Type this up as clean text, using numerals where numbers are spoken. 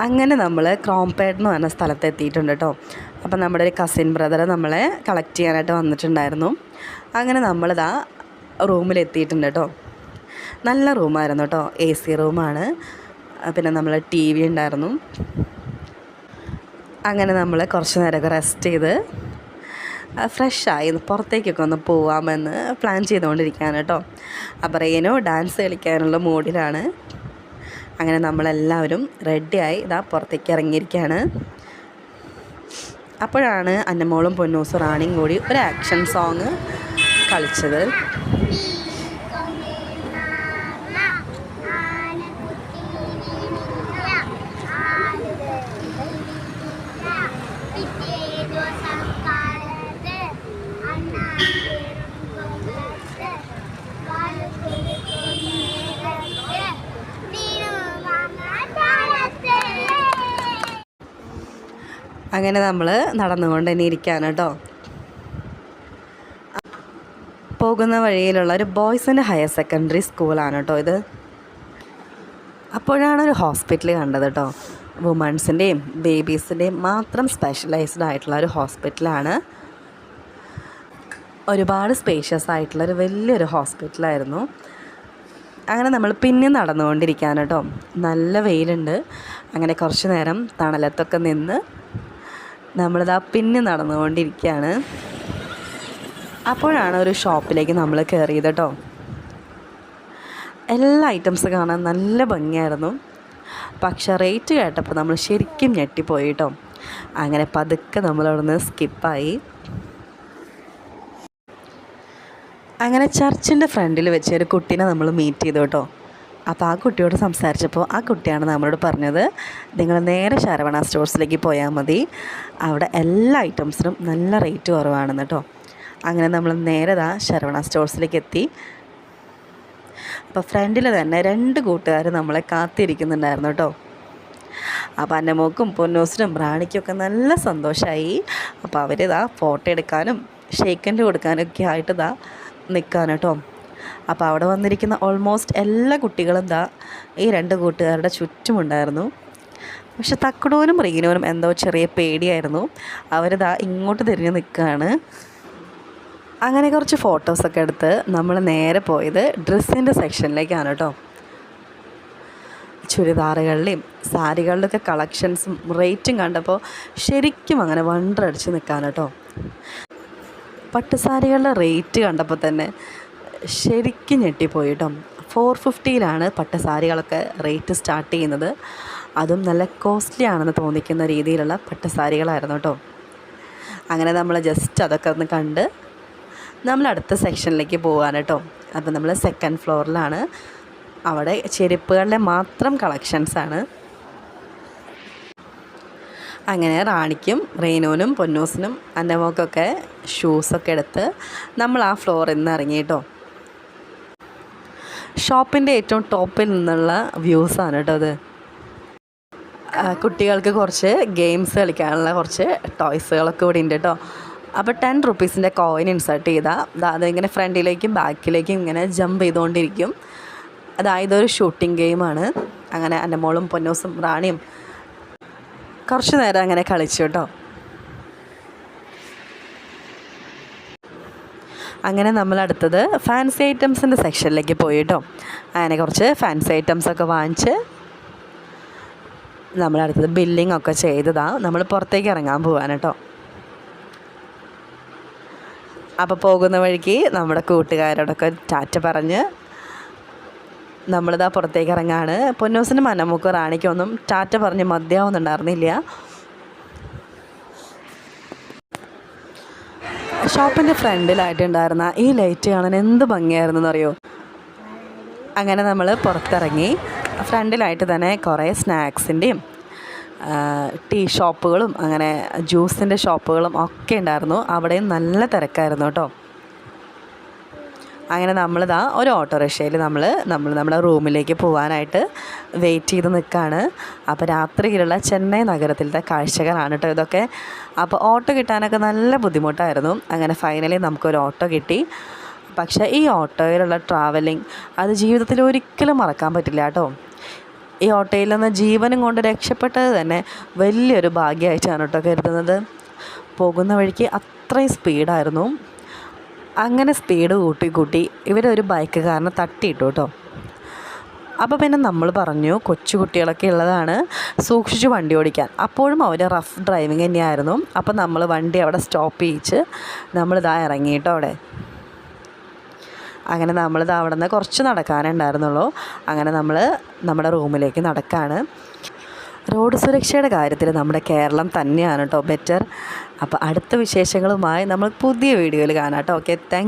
അങ്ങനെ നമ്മൾ ക്രോംപേട്ട് എന്ന് പറഞ്ഞ സ്ഥലത്ത് എത്തിയിട്ടുണ്ട് കേട്ടോ. അപ്പം നമ്മുടെ ഒരു കസിൻ ബ്രദർ നമ്മളെ കളക്ട് ചെയ്യാനായിട്ട് വന്നിട്ടുണ്ടായിരുന്നു. അങ്ങനെ നമ്മളിതാ റൂമിലെത്തിയിട്ടുണ്ട് കേട്ടോ. നല്ല റൂമായിരുന്നു കേട്ടോ, AC റൂമാണ്. പിന്നെ നമ്മൾ TV ഉണ്ടായിരുന്നു. അങ്ങനെ നമ്മൾ കുറച്ച് നേരമൊക്കെ റെസ്റ്റ് ചെയ്ത് ഫ്രഷായി പുറത്തേക്കൊക്കെ ഒന്ന് പോവാമെന്ന് പ്ലാൻ ചെയ്തുകൊണ്ടിരിക്കുകയാണ് കേട്ടോ. അപ്പോൾ റേനു ഡാൻസ് കളിക്കാനുള്ള മൂഡിലാണ്. അങ്ങനെ നമ്മളെല്ലാവരും റെഡിയായി ഇതാ പുറത്തേക്ക് ഇറങ്ങിയിരിക്കുകയാണ്. അപ്പോഴാണ് അന്നമോളും പൊന്നൂസും റാണിയും കൂടി ഒരു ആക്ഷൻ സോങ് കളിച്ചത്. അങ്ങനെ നമ്മൾ നടന്നുകൊണ്ട് തന്നെ ഇരിക്കുകയാണ് കേട്ടോ. പോകുന്ന വഴിയിലുള്ള ഒരു ബോയ്സിൻ്റെ ഹയർ സെക്കൻഡറി സ്കൂളാണ് കേട്ടോ ഇത്. അപ്പോഴാണ് ഒരു ഹോസ്പിറ്റൽ കണ്ടത് കേട്ടോ. വുമൺസിൻ്റെയും ബേബീസിൻ്റെയും മാത്രം സ്പെഷ്യലൈസ്ഡ് ആയിട്ടുള്ള ഒരു ഹോസ്പിറ്റലാണ്. ഒരുപാട് സ്പേഷ്യസ് ആയിട്ടുള്ളൊരു വലിയൊരു ഹോസ്പിറ്റലായിരുന്നു. അങ്ങനെ നമ്മൾ പിന്നെ നടന്നുകൊണ്ടിരിക്കുകയാണ് കേട്ടോ. നല്ല വെയിലുണ്ട്. അങ്ങനെ കുറച്ച് നേരം തണലത്തൊക്കെ നിന്ന് നമ്മളിതാ പിന്നെ നടന്നുകൊണ്ടിരിക്കുകയാണ്. അപ്പോഴാണ് ഒരു ഷോപ്പിലേക്ക് നമ്മൾ കയറിയത് കേട്ടോ. എല്ലാ ഐറ്റംസ് കാണാൻ നല്ല ഭംഗിയായിരുന്നു. പക്ഷേ റേറ്റ് കേട്ടപ്പോൾ നമ്മൾ ശരിക്കും ഞെട്ടിപ്പോയി കേട്ടോ. അങ്ങനെ പതുക്കെ നമ്മളവിടെ നിന്ന് സ്കിപ്പായി. അങ്ങനെ ചർച്ചിൻ്റെ ഫ്രണ്ടിൽ വെച്ച് ഒരു കുട്ടീനെ നമ്മൾ മീറ്റ് ചെയ്തു കേട്ടോ. അപ്പോൾ ആ കുട്ടിയോട് സംസാരിച്ചപ്പോൾ ആ കുട്ടിയാണ് നമ്മളോട് പറഞ്ഞത്, നിങ്ങൾ നേരെ ശരവണ സ്റ്റോഴ്സിലേക്ക് പോയാൽ മതി, അവിടെ എല്ലാ ഐറ്റംസിനും നല്ല റേറ്റ് കുറവാണെന്ന് കേട്ടോ. അങ്ങനെ നമ്മൾ നേരെ ശരവണ സ്റ്റോഴ്സിലേക്ക് എത്തി. അപ്പോൾ ഫ്രണ്ടിൽ തന്നെ 2 കൂട്ടുകാർ നമ്മളെ കാത്തിരിക്കുന്നുണ്ടായിരുന്നു കേട്ടോ. അപ്പോൾ അന്നമോക്കും പൊന്നൂസിനും റാണിക്കൊക്കെ നല്ല സന്തോഷമായി. അപ്പോൾ അവർ ഫോട്ടോ എടുക്കാനും ഷേക്കൻഡ് കൊടുക്കാനൊക്കെ ആയിട്ട് നിൽക്കാൻ കേട്ടോ. അപ്പോൾ അവിടെ വന്നിരിക്കുന്ന ഓൾമോസ്റ്റ് എല്ലാ കുട്ടികളും ഈ 2 കൂട്ടുകാരുടെ ചുറ്റുമുണ്ടായിരുന്നു. പക്ഷെ തക്കടൂനും റീനോനും എന്തോ ചെറിയ പേടിയായിരുന്നു. അവർ ഇങ്ങോട്ട് തിരിഞ്ഞ് നിൽക്കുകയാണ്. അങ്ങനെ കുറച്ച് ഫോട്ടോസൊക്കെ എടുത്ത് നമ്മൾ നേരെ പോയത് ഡ്രസ്സിൻ്റെ സെക്ഷനിലേക്കാണ് കേട്ടോ. ചുരിദാറുകളുടെയും സാരികളുടെയൊക്കെ കളക്ഷൻസും റേറ്റും കണ്ടപ്പോൾ ശരിക്കും അങ്ങനെ വണ്ടറടിച്ച് നിൽക്കാൻ കേട്ടോ. പട്ടുസാരികളുടെ റേറ്റ് കണ്ടപ്പോൾ തന്നെ ശരിക്കും ഞെട്ടിപ്പോയി കേട്ടോ. 450-ലാണ് പട്ടുസാരികളൊക്കെ റേറ്റ് സ്റ്റാർട്ട് ചെയ്യുന്നത്. അതും നല്ല കോസ്റ്റ്ലി ആണെന്ന് തോന്നിക്കുന്ന രീതിയിലുള്ള പട്ടുസാരികളായിരുന്നു കേട്ടോ. അങ്ങനെ നമ്മൾ ജസ്റ്റ് അതൊക്കെ ഒന്ന് കണ്ട് നമ്മൾ അടുത്ത സെക്ഷനിലേക്ക് പോകാൻ കേട്ടോ. അപ്പോൾ നമ്മൾ 2nd ഫ്ലോറിലാണ്. അവിടെ ചെരുപ്പുകളുടെ മാത്രം കളക്ഷൻസാണ്. അങ്ങനെ റാണിക്കും റേനോനും പൊന്നൂസിനും അന്നമോക്കൊക്കെ ഷൂസൊക്കെ എടുത്ത് നമ്മൾ ആ ഫ്ലോറിൽ നിന്ന് ഇറങ്ങി കേട്ടോ. ഷോപ്പിൻ്റെ ഏറ്റവും ടോപ്പിൽ നിന്നുള്ള വ്യൂസാണ് കേട്ടോ അത്. കുട്ടികൾക്ക് കുറച്ച് ഗെയിംസ് കളിക്കാനുള്ള കുറച്ച് ടോയ്സുകളൊക്കെ ഇവിടെ ഉണ്ട് കേട്ടോ. അപ്പോൾ 10 റുപ്പീസിൻ്റെ കോയിൻ ഇൻസേർട്ട് ചെയ്താൽ അതിങ്ങനെ ഫ്രണ്ടിലേക്കും ബാക്കിലേക്കും ഇങ്ങനെ ജമ്പ് ചെയ്തുകൊണ്ടിരിക്കും. അതായത് ഒരു ഷൂട്ടിംഗ് ഗെയിമാണ്. അങ്ങനെ അന്നമോളും പൊന്നൂസും റാണിയും കുറച്ച് നേരം അങ്ങനെ കളിച്ചു കേട്ടോ. അങ്ങനെ നമ്മൾ അടുത്തത് ഫാൻസി ഐറ്റംസിൻ്റെ സെക്ഷനിലേക്ക് പോയി കേട്ടോ. അങ്ങനെ കുറച്ച് ഫാൻസി ഐറ്റംസൊക്കെ വാങ്ങിച്ച് നമ്മളടുത്തത് ബില്ലിംഗ് ഒക്കെ ചെയ്തതാണ്. നമ്മൾ പുറത്തേക്ക് ഇറങ്ങാൻ പോവാൻ കേട്ടോ. അപ്പോൾ പോകുന്ന വഴിക്ക് നമ്മുടെ കൂട്ടുകാരോടൊക്കെ ടാറ്റ പറഞ്ഞ് നമ്മളിതാ പുറത്തേക്ക് ഇറങ്ങാണ്. പൊന്നൂസിനും അന്നമോക്കും റാണിക്കൊന്നും ടാറ്റ പറഞ്ഞ് മതിയാവുന്നുണ്ടായിരുന്നില്ല. ഷോപ്പിൻ്റെ ഫ്രണ്ടിലായിട്ടുണ്ടായിരുന്ന ഈ ലൈറ്റ് കാണാൻ എന്ത് ഭംഗിയായിരുന്നെന്ന് അറിയോ. അങ്ങനെ നമ്മൾ പുറത്തിറങ്ങി. ഫ്രണ്ടിലായിട്ട് തന്നെ കുറേ സ്നാക്സിൻ്റെയും ടീ ഷോപ്പുകളും അങ്ങനെ ജ്യൂസിൻ്റെ ഷോപ്പുകളും ഒക്കെ ഉണ്ടായിരുന്നു. അവിടെയും നല്ല തിരക്കായിരുന്നു കേട്ടോ. അങ്ങനെ നമ്മളിതാ ഒരു ഓട്ടോറിക്ഷയിൽ നമ്മൾ നമ്മുടെ റൂമിലേക്ക് പോകാനായിട്ട് വെയിറ്റ് ചെയ്ത് നിൽക്കുകയാണ്. അപ്പോൾ രാത്രിയിലുള്ള ചെന്നൈ നഗരത്തിലത്തെ കാഴ്ചകളാണ് കേട്ടോ ഇതൊക്കെ. അപ്പോൾ ഓട്ടോ കിട്ടാനൊക്കെ നല്ല ബുദ്ധിമുട്ടായിരുന്നു. അങ്ങനെ ഫൈനലി നമുക്കൊരു ഓട്ടോ കിട്ടി. പക്ഷേ ഈ ഓട്ടോയിലുള്ള ട്രാവലിംഗ് അത് ജീവിതത്തിൽ ഒരിക്കലും മറക്കാൻ പറ്റില്ല കേട്ടോ. ഈ ഓട്ടോയിൽ നിന്ന് ജീവനും കൊണ്ട് രക്ഷപ്പെട്ടത് തന്നെ വലിയൊരു ഭാഗ്യമായിട്ടാണ് കേട്ടോ കരുതുന്നത്. പോകുന്ന വഴിക്ക് അത്രയും സ്പീഡായിരുന്നു. അങ്ങനെ സ്പീഡ് കൂട്ടി ഇവരൊരു ബൈക്കുകാരനെ തട്ടിയിട്ടു കേട്ടോ. അപ്പോൾ പിന്നെ നമ്മൾ പറഞ്ഞു കൊച്ചു കുട്ടികളൊക്കെ ഉള്ളതാണ്, സൂക്ഷിച്ച് വണ്ടി ഓടിക്കാൻ. അപ്പോഴും അവർ റഫ് ഡ്രൈവിങ് തന്നെയായിരുന്നു. അപ്പോൾ നമ്മൾ വണ്ടി അവിടെ സ്റ്റോപ്പ് ചെയ്യിച്ച് നമ്മളിതാ ഇറങ്ങിയിട്ടോ അവിടെ. അങ്ങനെ നമ്മളിത് അവിടെ നിന്ന് കുറച്ച് നടക്കാനേ ഉണ്ടായിരുന്നുള്ളൂ. അങ്ങനെ നമ്മൾ നമ്മുടെ റൂമിലേക്ക് നടക്കുകയാണ്. റോഡ് സുരക്ഷയുടെ കാര്യത്തിൽ നമ്മുടെ കേരളം തന്നെയാണ് കേട്ടോ ബെറ്റർ. അപ്പോൾ അടുത്ത വിശേഷങ്ങളുമായി നമ്മൾ പുതിയ വീഡിയോയിൽ കാണാം കേട്ടോ. Okay, thank